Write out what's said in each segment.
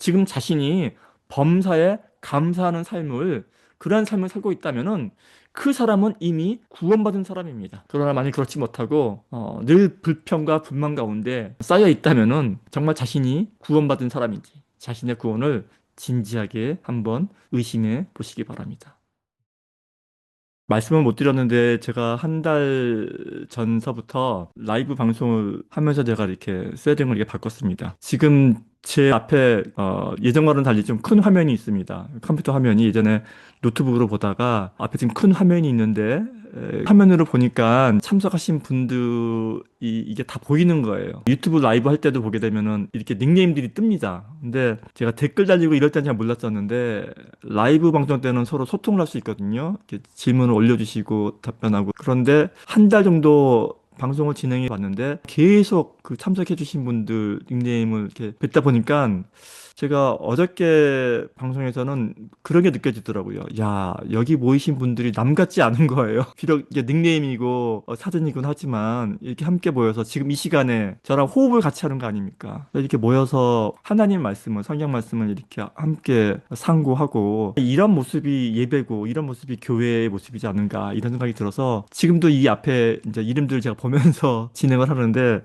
지금 자신이 범사에 감사하는 그러한 삶을 살고 있다면은 그 사람은 이미 구원받은 사람입니다. 그러나 만약 그렇지 못하고 늘 불평과 불만 가운데 쌓여 있다면은 정말 자신이 구원받은 사람인지 자신의 구원을 진지하게 한번 의심해 보시기 바랍니다. 말씀을 못 드렸는데 제가 한 달 전서부터 라이브 방송을 하면서 제가 이렇게 세팅을 이렇게 바꿨습니다. 지금 제 앞에 예전과는 달리 좀 큰 화면이 있습니다. 컴퓨터 화면이 예전에 노트북으로 보다가 앞에 지금 큰 화면이 있는데 화면으로 보니까 참석하신 분들이 이게 다 보이는 거예요. 유튜브 라이브 할 때도 보게 되면은 이렇게 닉네임들이 뜹니다. 근데 제가 댓글 달리고 이럴 때는 잘 몰랐었는데 라이브 방송 때는 서로 소통을 할 수 있거든요. 이렇게 질문을 올려주시고 답변하고. 그런데 한 달 정도 방송을 진행해 봤는데 계속 그 참석해 주신 분들 닉네임을 이렇게 뵙다 보니까 제가 어저께 방송에서는 그런 게 느껴지더라고요. 야, 여기 모이신 분들이 남 같지 않은 거예요. 비록 이게 닉네임이고 사진이긴 하지만 이렇게 함께 모여서 지금 이 시간에 저랑 호흡을 같이 하는 거 아닙니까? 이렇게 모여서 하나님 말씀을, 성경 말씀을 이렇게 함께 상고하고 이런 모습이 예배고 이런 모습이 교회의 모습이지 않은가 이런 생각이 들어서 지금도 이 앞에 이제 이름들 제가 보면서 진행을 하는데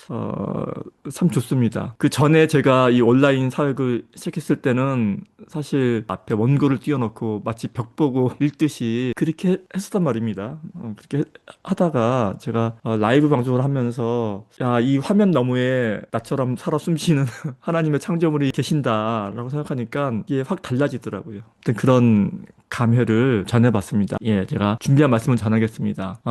어, 참 좋습니다. 그 전에 제가 이 온라인 사역을 시작했을 때는 사실 앞에 원고를 띄워놓고 마치 벽 보고 읽듯이 그렇게 했었단 말입니다. 그렇게 하다가 제가 라이브 방송을 하면서 야, 이 화면 너머에 나처럼 살아 숨쉬는 하나님의 창조물이 계신다라고 생각하니까 이게 확 달라지더라고요. 아무튼 그런 감회를 전해봤습니다. 예, 제가 준비한 말씀을 전하겠습니다.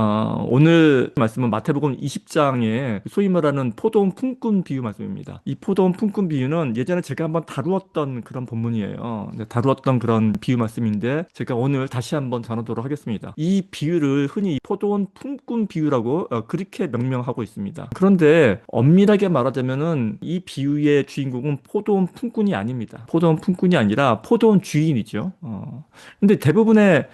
오늘 말씀은 마태복음 20장에 소위 말하는 포도원 품꾼 비유 말씀입니다. 이 포도원 품꾼 비유는 예전에 제가 한번 다루었던 그런 본문이에요. 다루었던 그런 비유 말씀인데 제가 오늘 다시 한번 전하도록 하겠습니다. 이 비유를 흔히 포도원 품꾼 비유라고 그렇게 명명하고 있습니다. 그런데 엄밀하게 말하자면은 이 비유의 주인공은 포도원 품꾼이 아닙니다. 포도원 품꾼이 아니라 포도원 주인이죠. 근데 대부분의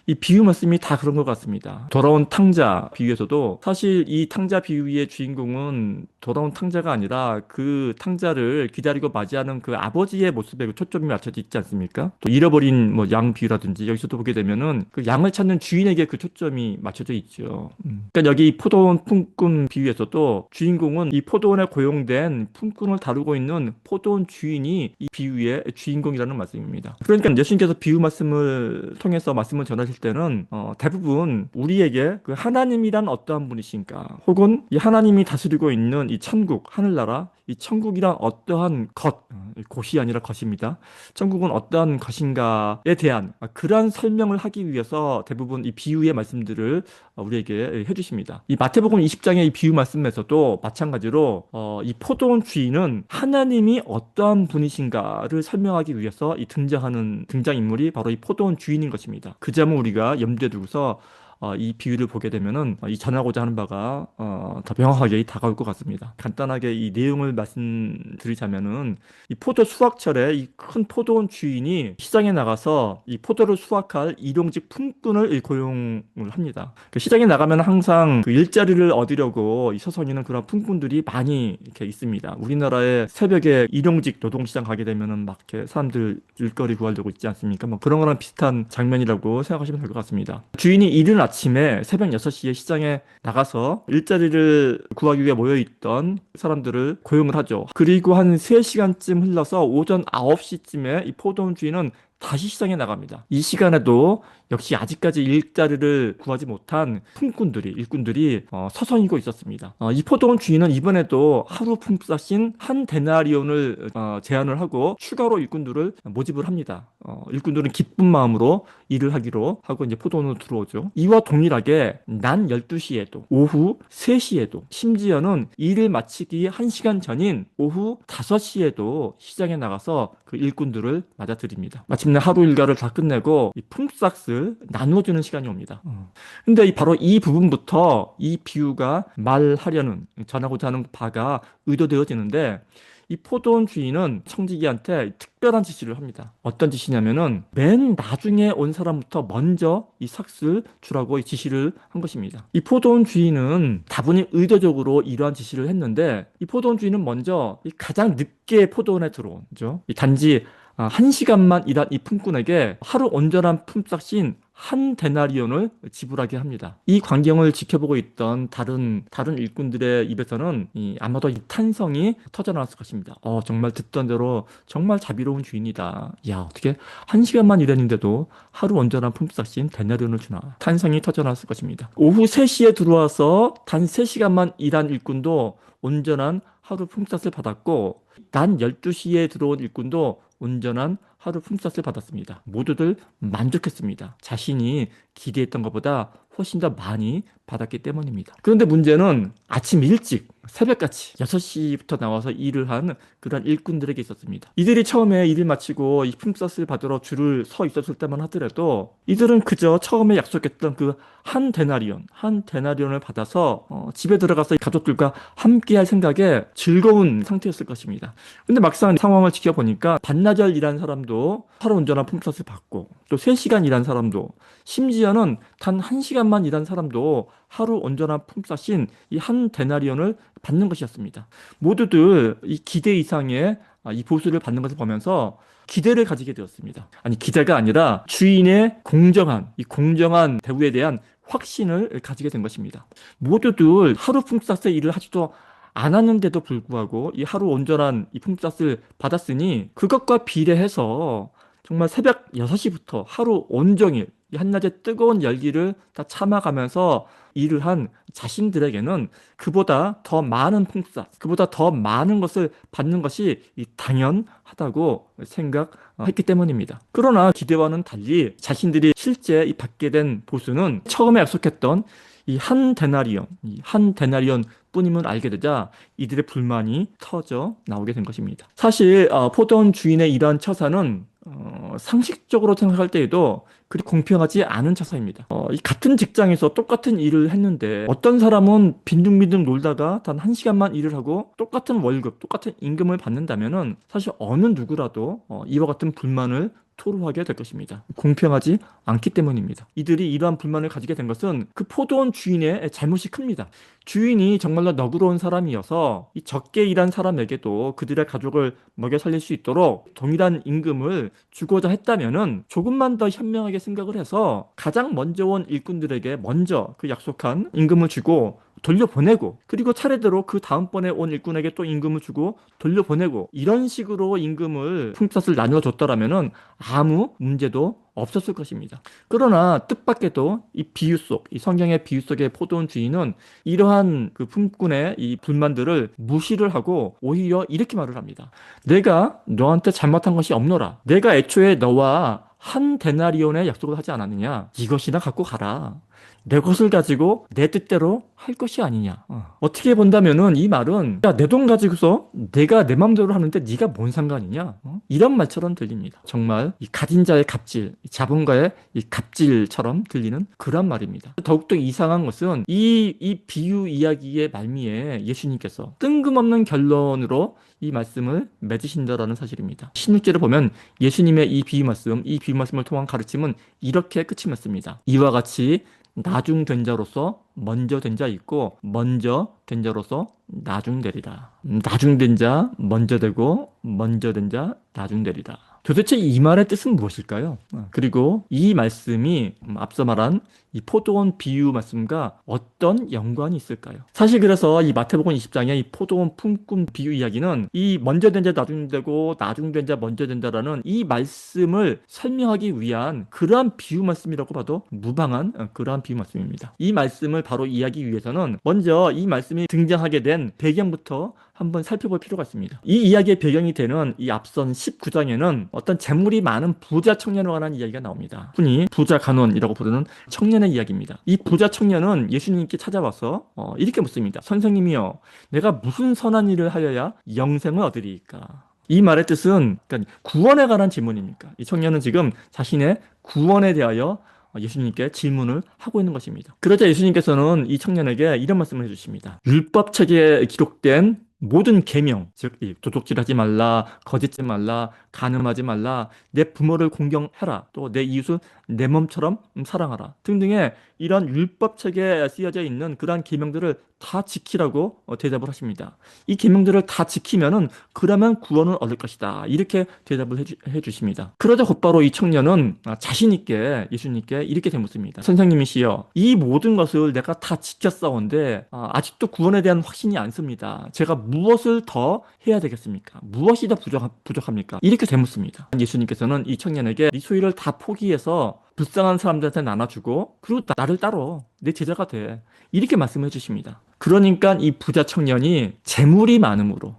이 비유 말씀이 다 그런 것 같습니다. 돌아온 탕자 비유에서도 사실 이 탕자 비유의 주인공은 돌아온 탕자가 아니라 그 탕자를 기다리고 맞이하는 그 아버지의 모습에 그 초점이 맞춰져 있지 않습니까? 또 잃어버린 뭐 양 비유라든지 여기서도 보게 되면은 그 양을 찾는 주인에게 그 초점이 맞춰져 있죠. 그러니까 여기 이 포도원 품꾼 비유에서도 주인공은 이 포도원에 고용된 품꾼을 다루고 있는 포도원 주인이 이 비유의 주인공이라는 말씀입니다. 그러니까 예수님께서 비유 말씀을 통해서 말씀을 전하실 때는 대부분 우리에게 그 하나님이란 어떠한 분이신가 혹은 이 하나님이 다스리고 있는 이 천국, 하늘나라 이 천국이란 어떠한 곳이 아니라 것입니다. 천국은 어떠한 것인가에 대한 그러한 설명을 하기 위해서 대부분 이 비유의 말씀들을 우리에게 해주십니다. 이 마태복음 20장의 이 비유 말씀에서도 마찬가지로 이 포도원 주인은 하나님이 어떠한 분이신가를 설명하기 위해서 이 등장하는 등장인물이 바로 이 포도원 주인인 것입니다. 그 점을 우리가 염두에 두고서 이 비유를 보게 되면은 이 전하고자 하는 바가 더 명확하게 다가올 것 같습니다. 간단하게 이 내용을 말씀드리자면은 이 포도 수확철에 이 큰 포도원 주인이 시장에 나가서 이 포도를 수확할 일용직 품꾼을 고용을 합니다. 그 시장에 나가면 항상 그 일자리를 얻으려고 이 서성이는 그런 품꾼들이 많이 이렇게 있습니다. 우리나라에 새벽에 일용직 노동시장 가게 되면은 막 이렇게 사람들 일거리 구하려고 있지 않습니까? 뭐 그런 거랑 비슷한 장면이라고 생각하시면 될 것 같습니다. 주인이 이른 아침에 새벽 6시에 시장에 나가서 일자리를 구하기 위해 모여있던 사람들을 고용을 하죠. 그리고 한 3시간쯤 흘러서 오전 9시쯤에 이 포도원 주인은 다시 시장에 나갑니다. 이 시간에도 역시 아직까지 일자리를 구하지 못한 일꾼들이 서성이고 있었습니다. 이 포도원 주인은 이번에도 하루 품삯인 한 데나리온을 제안을 하고 추가로 일꾼들을 모집을 합니다. 일꾼들은 기쁜 마음으로 일을 하기로 하고 이제 포도원으로 들어오죠. 이와 동일하게 난 12시에도 오후 3시에도 심지어는 일을 마치기 1시간 전인 오후 5시에도 시장에 나가서 그 일꾼들을 맞아들입니다. 마침내 하루 일과를 다 끝내고 이 품삯을 나누어주는 시간이 옵니다. 근데 바로 이 부분부터 이 비유가 전하고자 하는 바가 의도되어지는데 이 포도원 주인은 청지기한테 특별한 지시를 합니다. 어떤 지시냐면은 맨 나중에 온 사람부터 먼저 이 삭스를 주라고 이 지시를 한 것입니다. 이 포도원 주인은 다분히 의도적으로 이러한 지시를 했는데 이 포도원 주인은 먼저 이 가장 늦게 포도원에 들어온 거죠. 이 단지 1시간만 일한 이 품꾼에게 하루 온전한 품삯인 한 데나리온을 지불하게 합니다. 이 광경을 지켜보고 있던 다른 일꾼들의 입에서는 아마도 이 탄성이 터져나왔을 것입니다. 정말 듣던 대로 정말 자비로운 주인이다. 야, 어떻게 1시간만 일했는데도 하루 온전한 품삯인 데나리온을 주나. 탄성이 터져나왔을 것입니다. 오후 3시에 들어와서 단 3시간만 일한 일꾼도 온전한 하루 품삯을 받았고, 단 12시에 들어온 일꾼도 온전한 하루 품삯을 받았습니다. 모두들 만족했습니다. 자신이 기대했던 것보다 훨씬 더 많이 받았기 때문입니다. 그런데 문제는 아침 일찍 새벽같이 6시부터 나와서 일을 한 그런 일꾼들에게 있었습니다. 이들이 처음에 일을 마치고 이 품삯을 받으러 줄을 서 있었을 때만 하더라도 이들은 그저 처음에 약속했던 그 한 데나리온을 받아서 집에 들어가서 가족들과 함께 할 생각에 즐거운 상태였을 것입니다. 근데 막상 상황을 지켜보니까 반나절 일한 사람도 하루 온전한 품삯을 받고, 또 3시간 일한 사람도, 심지어는 단 1시간만 일한 사람도 하루 온전한 품삯인 이 한 데나리온을 받는 것이었습니다. 모두들 이 기대 이상의 이 보수를 받는 것을 보면서 기대를 가지게 되었습니다. 아니, 기대가 아니라 주인의 공정한 대우에 대한 확신을 가지게 된 것입니다. 모두들 하루 품삯의 일을 하지도 않았는데도 불구하고 이 하루 온전한 이 품삯을 받았으니 그것과 비례해서 정말 새벽 6시부터 하루 온종일 이 한낮의 뜨거운 열기를 다 참아가면서 일을 한 자신들에게는 그보다 더 많은 품삯, 그보다 더 많은 것을 받는 것이 당연하다고 생각했기 때문입니다. 그러나 기대와는 달리 자신들이 실제 받게 된 보수는 처음에 약속했던 이 한 데나리온 뿐임을 알게 되자 이들의 불만이 터져 나오게 된 것입니다. 사실 포도원 주인의 이러한 처사는 상식적으로 생각할 때에도 그리 공평하지 않은 처사입니다. 이 같은 직장에서 똑같은 일을 했는데 어떤 사람은 빈둥빈둥 놀다가 단 1시간만 일을 하고 똑같은 월급, 똑같은 임금을 받는다면은 사실 어느 누구라도 이와 같은 불만을 토로하게 될 것입니다. 공평하지 않기 때문입니다. 이들이 이러한 불만을 가지게 된 것은 그 포도원 주인의 잘못이 큽니다. 주인이 정말로 너그러운 사람이어서 이 적게 일한 사람에게도 그들의 가족을 먹여 살릴 수 있도록 동일한 임금을 주고자 했다면은 조금만 더 현명하게 생각을 해서 가장 먼저 온 일꾼들에게 먼저 그 약속한 임금을 주고 돌려보내고, 그리고 차례대로 그 다음번에 온 일꾼에게 또 임금을 주고 돌려보내고, 이런 식으로 임금을 품삯을 나누어 줬더라면은 아무 문제도 없었을 것입니다. 그러나 뜻밖에도 이 성경의 비유 속의 포도원 주인은 이러한 그 품꾼의 이 불만들을 무시를 하고 오히려 이렇게 말을 합니다. 내가 너한테 잘못한 것이 없노라. 내가 애초에 너와 한 데나리온의 약속을 하지 않았느냐? 이것이나 갖고 가라. 내 것을 가지고 내 뜻대로 할 것이 아니냐. 어떻게 본다면은 이 말은 야, 내 돈 가지고서 내가 내 맘대로 하는데 네가 뭔 상관이냐? 이런 말처럼 들립니다. 정말 이 가진 자의 갑질, 자본가의 이 갑질처럼 들리는 그런 말입니다. 더욱더 이상한 것은 이 비유 이야기의 말미에 예수님께서 뜬금없는 결론으로 이 말씀을 맺으신다라는 사실입니다. 16절을 보면 예수님의 이 비유 말씀을 통한 가르침은 이렇게 끝이 맺습니다. 이와 같이 나중된 자로서 먼저 된 자 있고, 먼저 된 자로서 나중되리라. 나중된 자 먼저 되고, 먼저 된 자 나중되리라. 도대체 이 말의 뜻은 무엇일까요? 그리고 이 말씀이 앞서 말한 이 포도원 비유 말씀과 어떤 연관이 있을까요? 사실 그래서 이 마태복음 20장의 이 포도원 품꾼 비유 이야기는 이 먼저 된 자 나중되고 나중된 자 먼저 된다라는 이 말씀을 설명하기 위한 그러한 비유 말씀이라고 봐도 무방한 그러한 비유 말씀입니다. 이 말씀을 바로 이해하기 위해서는 먼저 이 말씀이 등장하게 된 배경부터 한번 살펴볼 필요가 있습니다. 이 이야기의 배경이 되는 이 앞선 19장에는 어떤 재물이 많은 부자 청년에 관한 이야기가 나옵니다. 흔히 부자 간원이라고 부르는 청년의 이야기입니다. 이 부자 청년은 예수님께 찾아와서 이렇게 묻습니다. 선생님이여, 내가 무슨 선한 일을 하여야 영생을 얻으리이까? 이 말의 뜻은 그러니까 구원에 관한 질문입니까? 이 청년은 지금 자신의 구원에 대하여 예수님께 질문을 하고 있는 것입니다. 그러자 예수님께서는 이 청년에게 이런 말씀을 해주십니다. 율법책에 기록된 모든 계명, 즉 이 도둑질하지 말라, 거짓지 말라, 간음하지 말라, 내 부모를 공경해라, 또 내 이웃을 내 몸처럼 사랑하라 등등의 이런 율법책에 쓰여져 있는 그러한 계명들을 다 지키라고 대답을 하십니다. 이 계명들을 다 지키면은 그러면 구원을 얻을 것이다. 이렇게 대답을 해주십니다. 그러자 곧바로 이 청년은 자신 있게 예수님께 이렇게 되묻습니다. 선생님이시여, 이 모든 것을 내가 다 지켰사온데 아직도 구원에 대한 확신이 안 씁니다. 제가 무엇을 더 해야 되겠습니까? 무엇이 더 부족합니까? 이렇게 되묻습니다. 예수님께서는 이 청년에게 네 소유를 다 포기해서 불쌍한 사람들한테 나눠주고 그리고 나를 따로 내 제자가 돼. 이렇게 말씀해 주십니다. 그러니까 이 부자 청년이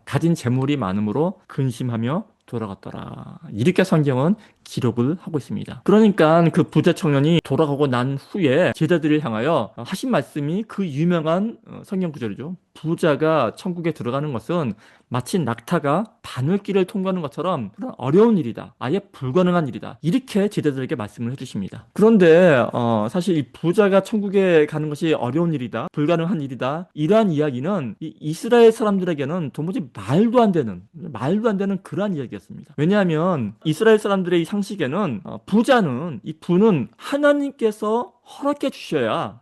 가진 재물이 많음으로 근심하며 돌아갔더라. 이렇게 성경은 기록을 하고 있습니다. 그러니까 그 부자 청년이 돌아가고 난 후에 제자들을 향하여 하신 말씀이 그 유명한 성경 구절이죠. 부자가 천국에 들어가는 것은 마치 낙타가 바늘길을 통과하는 것처럼 그런 어려운 일이다. 아예 불가능한 일이다. 이렇게 제자들에게 말씀을 해주십니다. 그런데 사실 이 부자가 천국에 가는 것이 어려운 일이다. 불가능한 일이다. 이러한 이야기는 이 이스라엘 사람들에게는 도무지 말도 안 되는 그러한 이야기였습니다. 왜냐하면 이스라엘 사람들의 이 상식에는 이 부는 하나님께서 허락해 주셔야만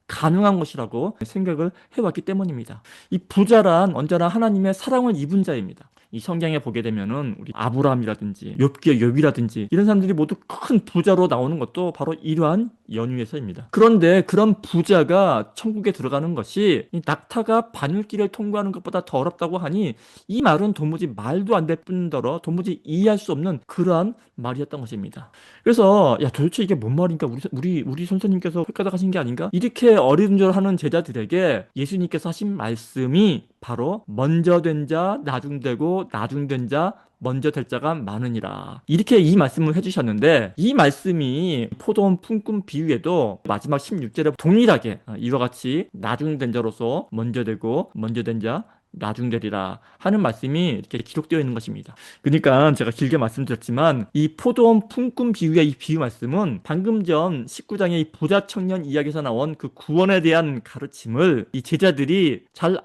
가능한 것이라고 생각을 해왔기 때문입니다. 이 부자란 언제나 하나님의 사랑을 입은 자입니다. 이 성경에 보게 되면은 우리 아브라함이라든지 욥이라든지 이런 사람들이 모두 큰 부자로 나오는 것도 바로 이러한 연유에서입니다. 그런데 그런 부자가 천국에 들어가는 것이 이 낙타가 바늘길을 통과하는 것보다 더 어렵다고 하니 이 말은 도무지 말도 안 될 뿐더러 도무지 이해할 수 없는 그러한 말이었던 것입니다. 그래서 야 도대체 이게 뭔 말인가 우리 선생님께서 헷갈려 하신 게 아닌가 이렇게 어리둥절하는 제자들에게 예수님께서 하신 말씀이 바로 먼저 된 자 나중되고 나중된 자 먼저 될 자가 많으니라. 이렇게 이 말씀을 해주셨는데 이 말씀이 포도원 품꾼 비유에도 마지막 16절에 동일하게 이와 같이 나중된 자로서 먼저 되고 먼저 된 자 나중되리라 하는 말씀이 이렇게 기록되어 있는 것입니다. 그러니까 제가 길게 말씀드렸지만 이 포도원 품꾼 비유의 이 비유 말씀은 방금 전 19장의 이 부자 청년 이야기에서 나온 그 구원에 대한 가르침을 이 제자들이 잘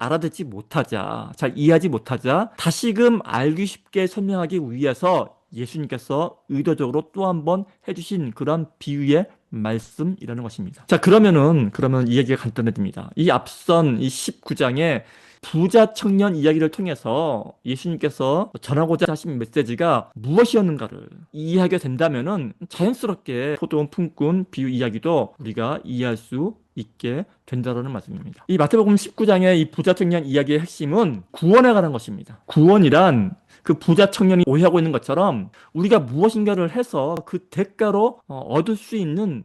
이해하지 못하자 다시금 알기 쉽게 설명하기 위해서 예수님께서 의도적으로 또 한 번 해주신 그런 비유의 말씀이라는 것입니다. 자, 그러면 이 얘기가 간단해집니다. 이 앞선 이 19장에 부자 청년 이야기를 통해서 예수님께서 전하고자 하신 메시지가 무엇이었는가를 이해하게 된다면은 자연스럽게 포도원 품꾼 비유 이야기도 우리가 이해할 수 있게 된다라는 말씀입니다. 이 마태복음 19장의 이 부자 청년 이야기의 핵심은 구원에 관한 것입니다. 구원이란 그 부자 청년이 오해하고 있는 것처럼 우리가 무엇인가를 해서 그 대가로 얻을 수 있는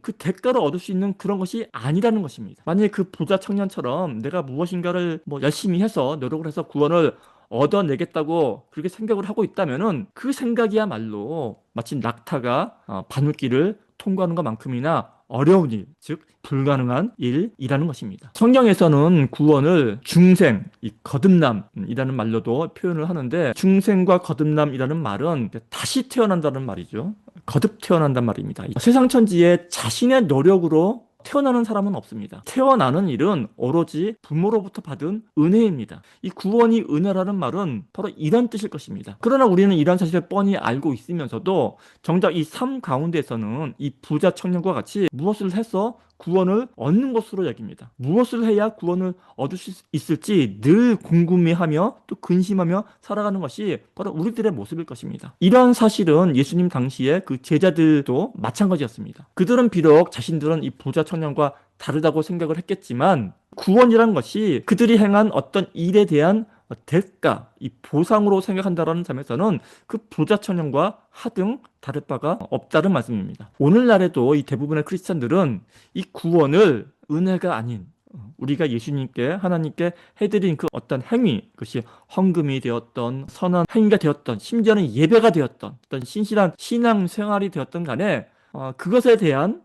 그런 것이 아니라는 것입니다. 만약에 그 부자 청년처럼 내가 무엇인가를 열심히 해서 노력을 해서 구원을 얻어내겠다고 그렇게 생각을 하고 있다면은 그 생각이야말로 마치 낙타가 바늘길을 통과하는 것만큼이나 어려운 일, 즉 불가능한 일이라는 것입니다. 성경에서는 구원을 중생, 거듭남이라는 말로도 표현을 하는데 중생과 거듭남이라는 말은 다시 태어난다는 말이죠. 거듭 태어난단 말입니다. 세상 천지에 자신의 노력으로 태어나는 사람은 없습니다. 태어나는 일은 오로지 부모로부터 받은 은혜입니다. 이 구원이 은혜라는 말은 바로 이런 뜻일 것입니다. 그러나 우리는 이런 사실을 뻔히 알고 있으면서도 정작 이 삶 가운데서는 이 부자 청년과 같이 무엇을 해서 구원을 얻는 것으로 여깁니다. 무엇을 해야 구원을 얻을 수 있을지 늘 궁금해하며 또 근심하며 살아가는 것이 바로 우리들의 모습일 것입니다. 이러한 사실은 예수님 당시에 그 제자들도 마찬가지였습니다. 그들은 비록 자신들은 이 부자 청년과 다르다고 생각을 했겠지만 구원이란 것이 그들이 행한 어떤 일에 대한 대가, 이 보상으로 생각한다라는 점에서는 그 부자 청년과 하등 다를 바가 없다는 말씀입니다. 오늘날에도 이 대부분의 크리스찬들은 이 구원을 은혜가 아닌 우리가 하나님께 해드린 그 어떤 행위, 그것이 헌금이 되었던 선한 행위가 되었던 심지어는 예배가 되었던 어떤 신실한 신앙 생활이 되었던 간에 그것에 대한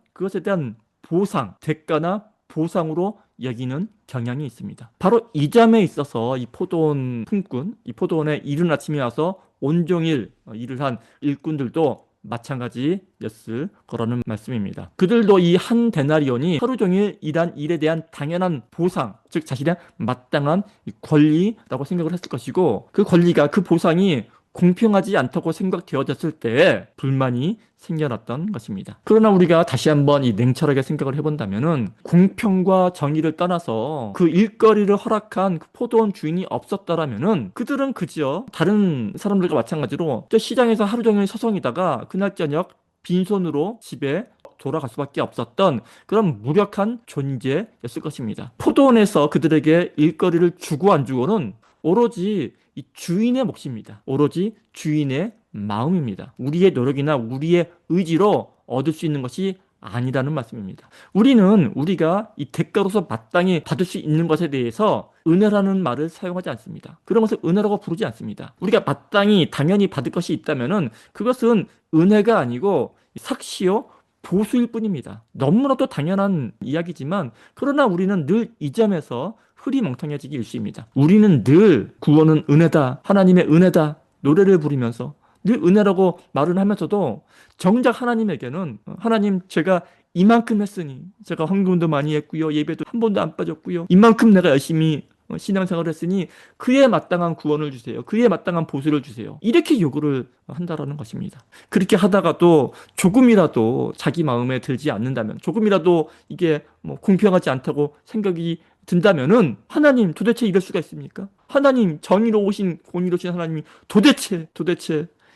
보상, 대가나 보상으로 여기는 경향이 있습니다. 바로 이 점에 있어서 이 포도원에 이른 아침에 와서 온종일 일을 한 일꾼들도 마찬가지였을 거라는 말씀입니다. 그들도 이 한 데나리온이 하루 종일 일한 일에 대한 당연한 보상, 즉 자신의 마땅한 권리라고 생각을 했을 것이고, 그 권리가, 그 보상이 공평하지 않다고 생각되어졌을 때 불만이 생겨났던 것입니다. 그러나 우리가 다시 한번 이 냉철하게 생각을 해본다면은, 공평과 정의를 떠나서 그 일거리를 허락한 그 포도원 주인이 없었더라면은 그들은 그저 다른 사람들과 마찬가지로 저 시장에서 하루 종일 서성이다가 그날 저녁 빈손으로 집에 돌아갈 수밖에 없었던 그런 무력한 존재였을 것입니다. 포도원에서 그들에게 일거리를 주고 안 주고는 오로지 이 주인의 몫입니다. 오로지 주인의 마음입니다. 우리의 노력이나 우리의 의지로 얻을 수 있는 것이 아니라는 말씀입니다. 우리는 우리가 이 대가로서 마땅히 받을 수 있는 것에 대해서 은혜라는 말을 사용하지 않습니다. 그런 것을 은혜라고 부르지 않습니다. 우리가 마땅히 당연히 받을 것이 있다면은 그것은 은혜가 아니고 삭시요 보수일 뿐입니다. 너무나도 당연한 이야기지만, 그러나 우리는 늘 이 점에서 흐리멍텅해지기 일쑤입니다. 우리는 늘 구원은 은혜다, 하나님의 은혜다 노래를 부르면서 늘 은혜라고 말을 하면서도 정작 하나님에게는, 하나님 제가 이만큼 했으니, 제가 헌금도 많이 했고요, 예배도 한 번도 안 빠졌고요, 이만큼 내가 열심히 신앙생활을 했으니 그에 마땅한 구원을 주세요, 그에 마땅한 보수를 주세요, 이렇게 요구를 한다라는 것입니다. 그렇게 하다가도 조금이라도 자기 마음에 들지 않는다면, 조금이라도 이게 공평하지 않다고 생각이 든다면은, 하나님 도대체 이럴 수가 있습니까? 하나님 정의로우신 공의로우신 하나님이 도대체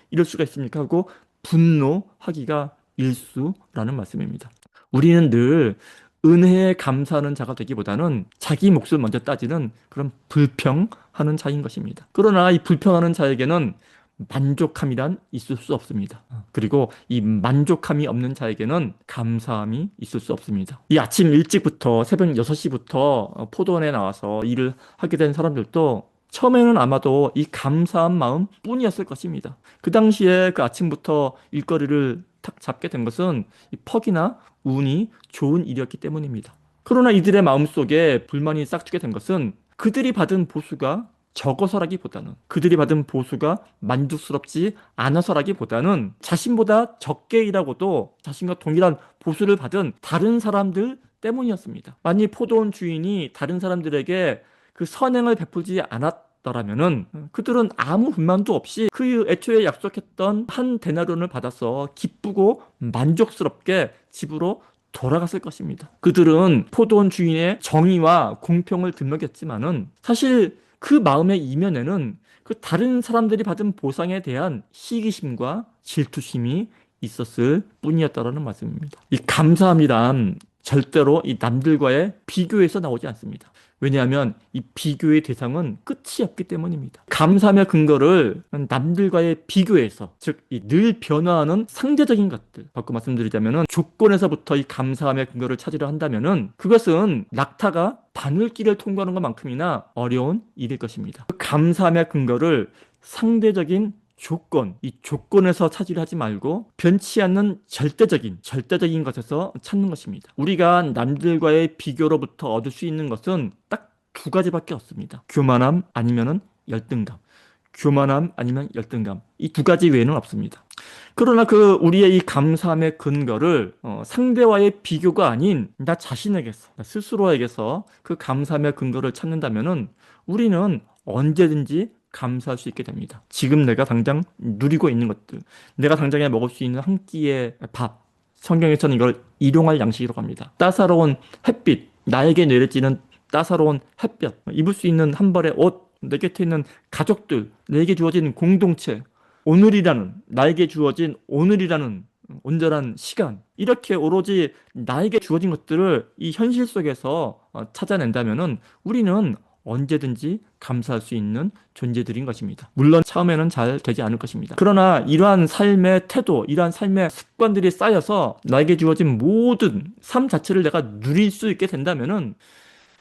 이럴 수가 있습니까? 하고 분노하기가 일쑤라는 말씀입니다. 우리는 늘 은혜에 감사하는 자가 되기보다는 자기 몫을 먼저 따지는 그런 불평하는 자인 것입니다. 그러나 이 불평하는 자에게는 만족함이란 있을 수 없습니다. 그리고 이 만족함이 없는 자에게는 감사함이 있을 수 없습니다. 이 아침 일찍부터 새벽 6시부터 포도원에 나와서 일을 하게 된 사람들도 처음에는 아마도 이 감사한 마음 뿐이었을 것입니다. 그 당시에 그 아침부터 일거리를 탁 잡게 된 것은 이 퍽이나 운이 좋은 일이었기 때문입니다. 그러나 이들의 마음속에 불만이 싹트게 된 것은 그들이 받은 보수가 적어서라기보다는, 그들이 받은 보수가 만족스럽지 않아서라기보다는, 자신보다 적게 일하고도 자신과 동일한 보수를 받은 다른 사람들 때문이었습니다. 만일 포도원 주인이 다른 사람들에게 그 선행을 베풀지 않았더라면은 그들은 아무 불만도 없이 그 애초에 약속했던 한 데나리온을 받아서 기쁘고 만족스럽게 집으로 돌아갔을 것입니다. 그들은 포도원 주인의 정의와 공평을 들먹였지만은 사실 그 마음의 이면에는 그 다른 사람들이 받은 보상에 대한 시기심과 질투심이 있었을 뿐이었다라는 말씀입니다. 이 감사함이란 절대로 이 남들과의 비교에서 나오지 않습니다. 왜냐하면 이 비교의 대상은 끝이 없기 때문입니다. 감사함의 근거를 남들과의 비교에서, 즉 늘 변화하는 상대적인 것들, 바꿔 말씀드리자면 조건에서부터 이 감사함의 근거를 찾으려 한다면은 그것은 낙타가 바늘길을 통과하는 것만큼이나 어려운 일일 것입니다. 그 감사함의 근거를 상대적인 조건, 이 조건에서 찾으려 하지 말고 변치 않는 절대적인 것에서 찾는 것입니다. 우리가 남들과의 비교로부터 얻을 수 있는 것은 딱 두 가지밖에 없습니다. 교만함 아니면은 열등감. 교만함 아니면 열등감. 이 두 가지 외에는 없습니다. 그러나 그 우리의 이 감사함의 근거를 상대와의 비교가 아닌 나 자신에게서, 나 스스로에게서 그 감사함의 근거를 찾는다면은 우리는 언제든지 감사할 수 있게 됩니다. 지금 내가 당장 누리고 있는 것들, 내가 당장에 먹을 수 있는 한 끼의 밥, 성경에서는 이걸 일용할 양식이라고 합니다. 따사로운 햇빛, 나에게 내려지는 따사로운 햇볕, 입을 수 있는 한 벌의 옷, 내 곁에 있는 가족들, 내게 주어진 공동체, 나에게 주어진 오늘이라는 온전한 시간, 이렇게 오로지 나에게 주어진 것들을 이 현실 속에서 찾아낸다면은 우리는 언제든지 감사할 수 있는 존재들인 것입니다. 물론 처음에는 잘 되지 않을 것입니다. 그러나 이러한 삶의 태도, 이러한 삶의 습관들이 쌓여서 나에게 주어진 모든 삶 자체를 내가 누릴 수 있게 된다면은,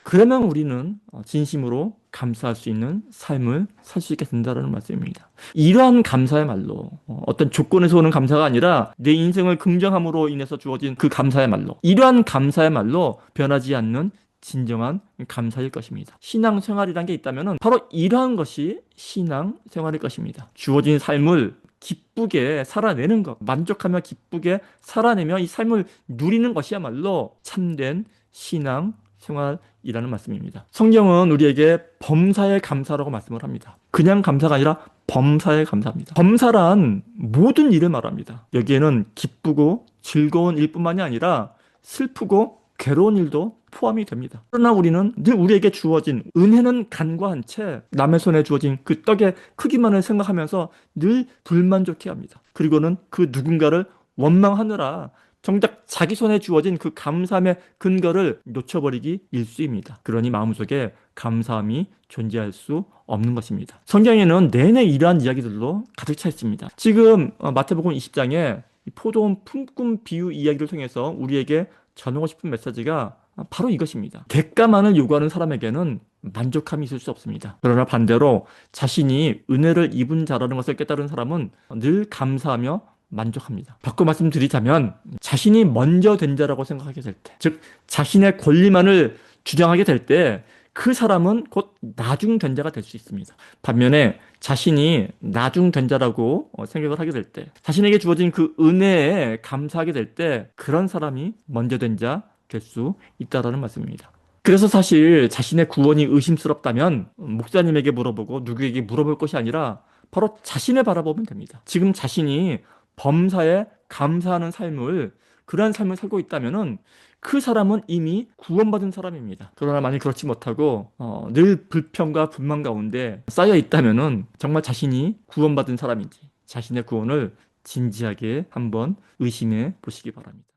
그러면 우리는 진심으로 감사할 수 있는 삶을 살 수 있게 된다는 말씀입니다. 이러한 감사야말로 어떤 조건에서 오는 감사가 아니라 내 인생을 긍정함으로 인해서 주어진 그 감사야말로, 이러한 감사야말로 변하지 않는 진정한 감사일 것입니다. 신앙생활이란 게 있다면 바로 이러한 것이 신앙생활일 것입니다. 주어진 삶을 기쁘게 살아내는 것, 만족하며 기쁘게 살아내며 이 삶을 누리는 것이야말로 참된 신앙 생활이라는 말씀입니다. 성경은 우리에게 범사에 감사라고 말씀을 합니다. 그냥 감사가 아니라 범사에 감사합니다. 범사란 모든 일을 말합니다. 여기에는 기쁘고 즐거운 일뿐만이 아니라 슬프고 괴로운 일도 포함이 됩니다. 그러나 우리는 늘 우리에게 주어진 은혜는 간과한 채 남의 손에 주어진 그 떡의 크기만을 생각하면서 늘 불만족해합니다. 그리고는 그 누군가를 원망하느라 정작 자기 손에 주어진 그 감사함의 근거를 놓쳐버리기 일쑤입니다. 그러니 마음속에 감사함이 존재할 수 없는 것입니다. 성경에는 내내 이러한 이야기들로 가득 차 있습니다. 지금 마태복음 20장에 포도원 품꾼 비유 이야기를 통해서 우리에게 전하고 싶은 메시지가 바로 이것입니다. 대가만을 요구하는 사람에게는 만족함이 있을 수 없습니다. 그러나 반대로 자신이 은혜를 입은 자라는 것을 깨달은 사람은 늘 감사하며 만족합니다. 바꿔 말씀드리자면 자신이 먼저 된 자라고 생각하게 될 때, 즉 자신의 권리만을 주장하게 될 때 그 사람은 곧 나중된 자가 될 수 있습니다. 반면에 자신이 나중된 자라고 생각을 하게 될 때, 자신에게 주어진 그 은혜에 감사하게 될 때 그런 사람이 먼저 된 자 될 수 있다라는 말씀입니다. 그래서 사실 자신의 구원이 의심스럽다면 목사님에게 물어보고 누구에게 물어볼 것이 아니라 바로 자신을 바라보면 됩니다. 지금 자신이 범사에 감사하는 삶을, 그러한 삶을 살고 있다면은 그 사람은 이미 구원받은 사람입니다. 그러나 만약 그렇지 못하고 늘 불평과 분만 가운데 쌓여 있다면은 정말 자신이 구원받은 사람인지 자신의 구원을 진지하게 한번 의심해 보시기 바랍니다.